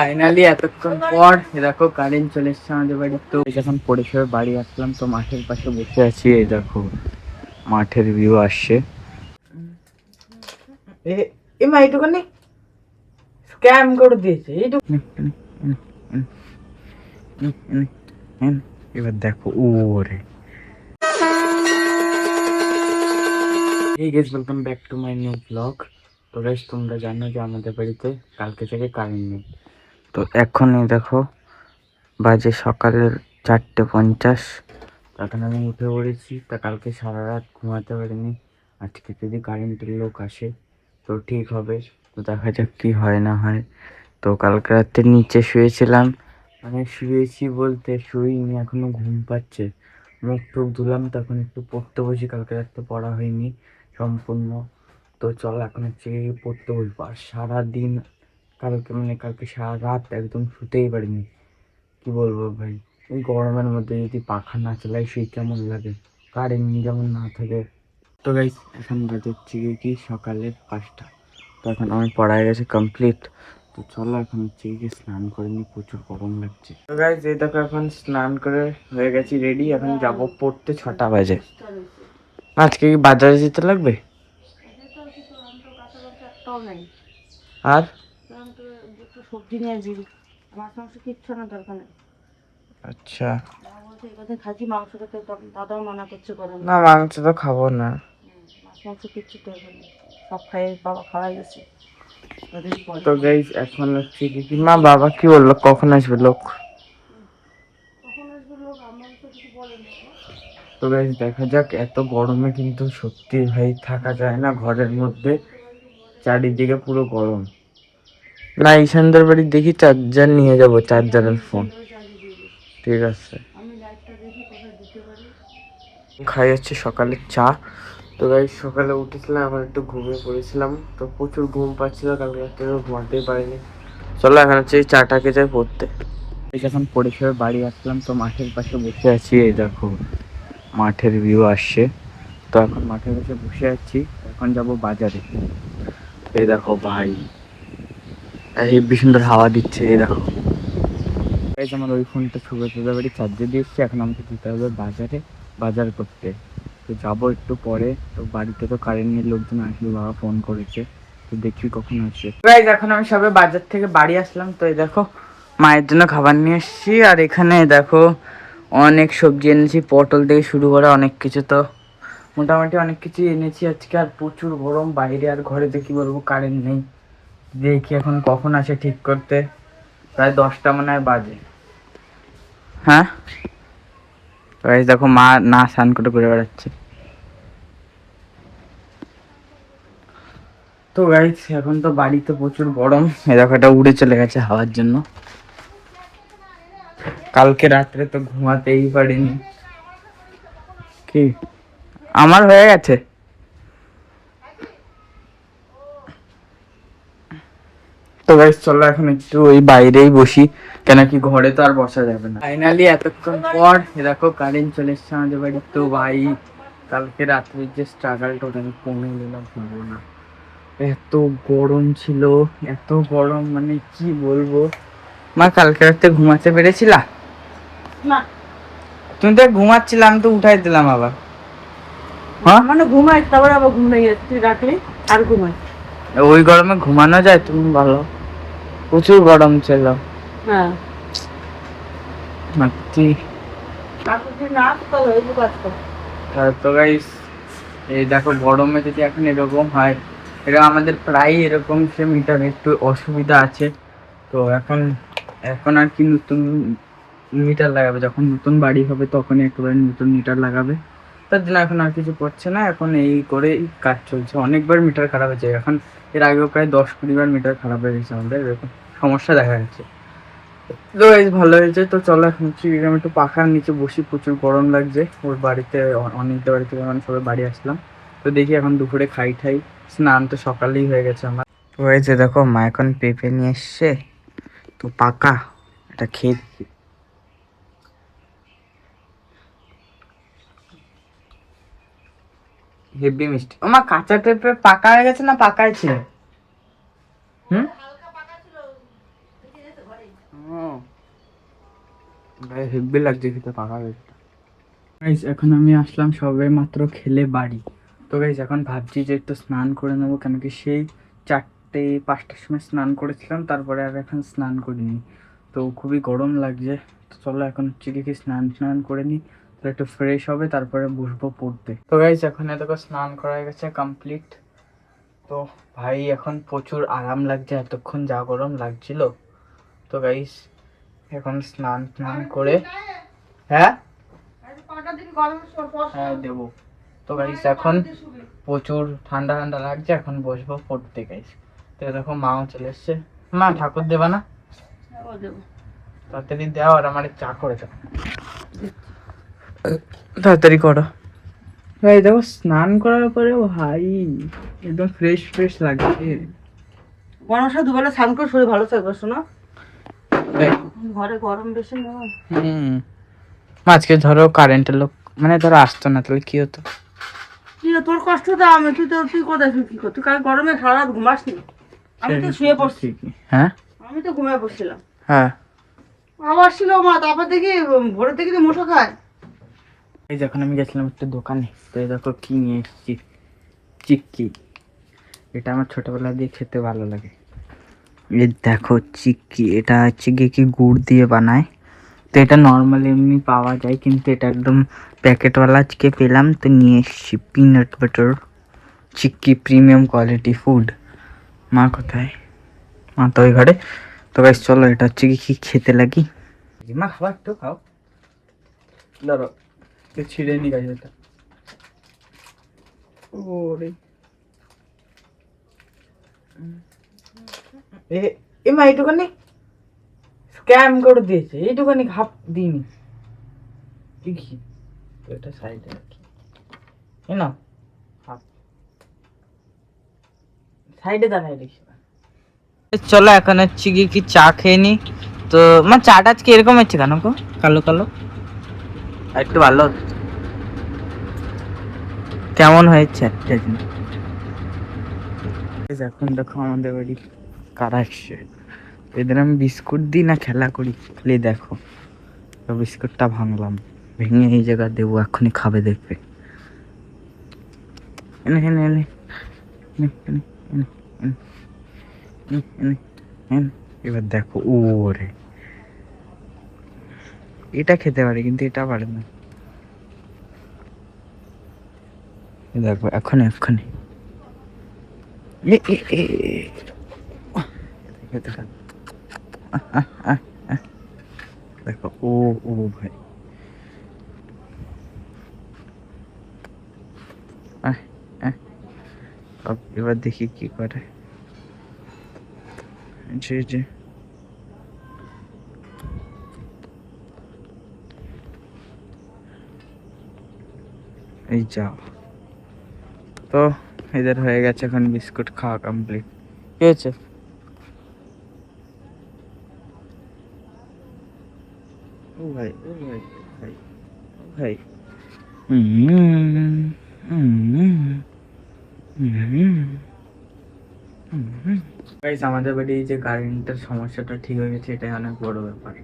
Finally এতক্ষণ পর দেখো কারেন্ট চলে এসছে আমাদের বাড়ি। তো যখন পরিষেবা বাড়ি আসলাম তো মাঠের পাশে বসে আছি, এই দেখো মাঠের ভিউ আসছে। এ মা এইটুখানি স্ক্যাম করে দিয়েছে এইটুকু। এবার দেখো ওরে এই guys, welcome back to my new blog. তো গাইস তোমরা জানো যে আমাদের বাড়িতে কালকে থেকে কারেন্ট নেই। তো এখনই দেখো বাজে সকালের 4:50। তখন আমি উঠে পড়েছি। তা কালকে সারা রাত ঘুমাতে পারিনি। আজকে যদি কারেন্টের লোক আসে তো ঠিক হবে। তো দেখা যাক কি হয় না হয়। তো কালকে রাতে নিচে শুয়েছিলাম, মানে শুয়েছি বলতে শুইনি, এখনো ঘুম পাচ্ছে। মুখ টুক ধুলাম, তখন একটু পড়তে বসি, কালকে রাতে পড়া হয়নি সম্পূর্ণ। তো চল এখন হচ্ছে পড়তে বসবো। আর সারাদিন কালকে সারা রাত একদম শুতেই পারিনি। কি বলবো ভাই, এই গরমের মধ্যে যদি পাখা না চালাই সেই কেমন লাগে, কারেন্ট যেমন না থাকে। তো গাইস এখন বাজে হচ্ছে কি সকালে 5টা। তো এখন আমার পড়ায় গেছে কমপ্লিট। তো চলো এখন হচ্ছে গিয়ে স্নান করে নিই, প্রচুর গরম লাগছে। তো গাইস এই দেখো এখন স্নান করে হয়ে গেছি রেডি, এখন যাব পড়তে। 6টা বাজে। আজকে কি বাজারে যেতে লাগবে? আর সবজি নিয়ে আসবি, মাছ মাংস কিচ্ছু না দরকার নেই। আচ্ছা, বলছে এই কথা খাচ্ছি, মাংস খেতে দাদাও মানা করছে গরম। না মাংস তো খাবো না। মাছ মাংস কিচ্ছু দরকার নেই, সব খাই বাবা খাওয়াই গেছে। তো গাইস এখন হচ্ছে কি মা বাবা কি বললো, কখন আসবে লোক? কখন আসবে লোক আমার তো কিছু বলেনি। তো গাইস দেখা যাক। এত গরমে কিন্তু সত্যি ভাই থাকা যায় না ঘরের মধ্যে, চারিদিকে পুরো গরম। না ঈশানদের বাড়ি দেখি চার্জার নিয়ে যাব, চার্জারের ফোন। ঠিক আছে, আমি লাইটটা দেখি কোথায় দিতে পারি। খাই হচ্ছে সকালে চা। তো গাইস সকালে উঠেছিলাম, আবার একটু ঘুমিয়ে পড়েছিলাম। তো প্রচুর ঘুম পাচ্ছিল, কালকে রাতে ঘুমাতেই পারিনি। চলো এখন হচ্ছে এই চাটাকে যাই পড়তে। এই যখন পরিষেবা বাড়ি আসলাম তো মাঠের পাশে বসে আছি, এই দেখো মাঠের ভিউ আসছে। তো এখন মাঠের কাছে বসে আছি, এখন যাব বাজারে। এই দেখো ভাই, হেব্বি সুন্দর হাওয়া দিচ্ছে। এই দেখো গাইস আমার ওই ফোনটা সুব্রতদার বাড়ি চার্জে দিয়ে এসছি, এখন আমাকে যেতে হবে বাজারে, বাজার করতে। তো যাবো একটু পরে। তো বাড়িতে তো কারেন্ট নেই, লোকজন আসবে, বাবা ফোন করেছে। তো দেখি কখন আসবে। গাইস এখন আমি সবে বাজার থেকে বাড়ি আসলাম। তো এই দেখো মায়ের জন্য খাবার নিয়ে এসেছি। আর এখানে দেখো অনেক সবজি এনেছি, পটল থেকে শুরু করে অনেক কিছু। তো মোটামুটি অনেক কিছু এনেছি আজকে। আর প্রচুর গরম বাইরে, আর ঘরেতে কি বলবো কারেন্ট নেই। দেখি এখন কখন আসে ঠিক করতে। প্রায় 10টা মনে হয় বাজে। হ্যাঁ গাইস দেখো মা না স্নান করে ঘুরে বেড়াচ্ছে। তো গাইস এখন তো বাড়িতে প্রচুর গরম। এ দেখো এটা উড়ে চলে গেছে হাওয়ার জন্য। কালকে রাত্রে তো ঘুমাতেই পারিনি। কি আমার হয়ে গেছে। তো গাইস চলো এখন একটু ওই বাইরেই বসি, কেন কি ঘরে তো আর বসা যাবে না। ফাইনালি এতক্ষণ পর দেখো কারেন্ট চলে এসছে আমাদের বাড়ি। তো ভাই কালকে রাত্রে যে স্ট্রাগলটা আমি কমে নিলাম ভুলবো না। এত গরম ছিল, এত গরম মানে কি বলবো। মা কালকে রাতে ঘুমাতে পেরেছিলা? না তুমি তো ঘুমাচ্ছিলাম, আমি তো উঠাই দিলাম আবার। হ্যাঁ মানে ঘুমাই, তারপরে আবার ঘুম ভেঙে তুই রাখলি আর ঘুমাই। ওই গরমে ঘুমানো যায়? তুমি ভালো, প্রচুর গরম ছিল। হ্যাঁ সত্যি। না তাহলে এই কাজ কর। তো গাইস এই দেখো গরমে যদি এখন এরকম হয়, এটা আমাদের প্রায় এরকম সে মিটার একটু অসুবিধা আছে। তো এখন এখন আর কি নতুন মিটার লাগাবে, যখন নতুন বাড়ি হবে তখনই একেবারে নতুন মিটার লাগাবে। তার জন্য এখন আর কিছু করছে না, এখন এই করে কাজ চলছে। অনেকবার মিটার খারাপ হয়েছে এখন, এর আগেও প্রায় 10-20 বার মিটার খারাপ হয়ে গেছে আমাদের, এরকম সমস্যা দেখা যাচ্ছে। তো এই ভালো হয়েছে। তো চলো এখন হচ্ছে আমি একটু পাখার নিচে বসি, প্রচুর গরম লাগছে। ওর বাড়িতে অনেকটা বাড়ি থেকে মানে সবাই বাড়ি আসলাম। তো দেখি এখন দুপুরে খাই ঠাই। স্নান তো সকালেই হয়ে গেছে আমার। তো এই যে দেখো মা এখন পেঁপে নিয়ে এসছে, তো পাকা এটা খেয়ে হেভি মিষ্টি। ও মা কাঁচা পেঁপে পাকা হয়ে গেছে না পাকাই ছিল? হুম গায়ে হেব্বি লাগছে খেতে পাকা বেশটা। গাইস এখন আমি আসলাম সবে মাত্র খেলে বাড়ি। তো গাইস এখন ভাবছি যে একটু স্নান করে নেবো, কেন কি সেই 4-5টার সময় স্নান করেছিলাম, তারপরে আর এখন স্নান করিনি। তো খুবই গরম লাগছে। তো চলো এখন হচ্ছে কি স্নান স্নান করে নিই, তো একটু ফ্রেশ হবে তারপরে বসবো পড়তে। তো গাইস এখন দেখো স্নান করা হয়ে গেছে কমপ্লিট। তো ভাই এখন প্রচুর আরাম লাগছে, এতক্ষণ যা গরম লাগছিল। তো গাইস এখন স্নান স্নান করে, হ্যাঁ হ্যাঁ দেবো। তো গাইস এখন প্রচুর ঠান্ডা ঠান্ডা লাগছে, এখন বসবো পড়তে গাইস। তো দেখো মাও চলে এসছে। মা ঠাকুর দেবা না? তাড়াতাড়ি দাও, আর আমার চা করে দাও, তাড়াতাড়ি করো। ভাই দেখো স্নান করার পরে ভাই একদম ফ্রেশ ফ্রেশ লাগছে। গরমের সাথে দুবেলা স্নান করে শরীর ভালো থাকবে, শোনো। ঘরে গরম বেশি না। আজকে ধরো কারেন্টের লোক মানে ধরো আসতো না, তাহলে কি হতো? কি রে, তোর কষ্ট তো আমি, তুই কোথায় কি কর, তুই কাল গরমে সারা রাত ঘুমাসনি। আমি তো শুয়ে পড়ছি। হ্যাঁ আমি তো ঘুমিয়ে পড়ছিলাম। হ্যাঁ আবার ছিল মা, তারপর দেখি ভোরের থেকে মশা খায়। এই যখন আমি গেছিলাম একটা দোকানে, তো এই দেখো কি নিয়ে এসেছি, চিক্কি। এটা আমার ছোটবেলা দিয়ে খেতে ভালো লাগে। এই দেখো চিক্কি, এটা হচ্ছে গিয়ে কি গুড় দিয়ে বানায়। তো এটা নর্মালি এমনি পাওয়া যায়, কিন্তু এটা একদম প্যাকেটওয়ালা আজকে পেলাম, তো নিয়ে এসেছি। Peanut butter chikki premium quality food. মা কোথায়? মা তো ওই ঘরে। তো গাইস চলো এটা হচ্ছে কি খেতে লাগি। মা খাবার একটু খাও, ধরো ছিঁড়ে নি গাছ এটা। ওরে এ মা এইটুখানি স্ক্যাম করে দিয়েছে, এইটুখানি হাফ দিইনি দেখি। তো এটা সাইডে রাখি, এ না হাফ সাইডে দাঁড়াই দেখি। চলো এখন হচ্ছে কি চা খেয়ে নি। তো মা চাটা আজকে এরকম হচ্ছে কেন গো, কালো কালো? আর একটু ভালো হতো। কেমন হয়েছে একটা জিনিস। এখন দেখো আমাদের বাড়ি কারা আসছে। এদের আমি বিস্কুট দিই না খেলা করি, খালি দেখো। তো বিস্কুটটা ভাঙলাম, ভেঙে এই জায়গা দেবো, এক্ষুনি খাবে দেখবে। এনে এনে এনে এনে এনে এনে এনে এনে এনে এনে। এবার দেখো ওরে, এটা খেতে পারে কিন্তু এটা পারে না। দেখো এক্ষুনি এক্ষুনি দেখো ও ও ভাই এবার দেখি কি করে। জি জি এই যাও। তো এদের হয়ে গেছে এখন বিস্কুট খাওয়া কমপ্লিট। কি হয়েছে? ও ভাই ও ভাই ভাই ভাই গাইস আমাদের বাড়ি এই যে কারেন্টের সমস্যাটা ঠিক হয়ে গেছে, এটাই অনেক বড় ব্যাপার।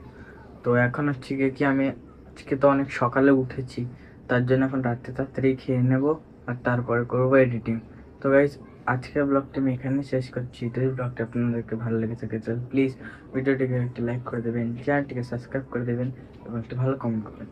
তো এখন হচ্ছে গিয়ে কি আমি আজকে তো অনেক সকালে উঠেছি, তার জন্য এখন রাত্রে তাড়াতাড়ি খেয়ে নেব, আর তারপরে করবো এডিটিং। তো গাইস আজকের ব্লগটি আমি এখানে শেষ করছি। যদি ব্লগটা আপনাদেরকে ভালো লেগে থাকে তাহলে প্লিজ ভিডিওটিকে একটা লাইক করে দেবেন, চ্যানেলটিকে সাবস্ক্রাইব করে দেবেন এবং একটা ভালো কমেন্ট করবেন।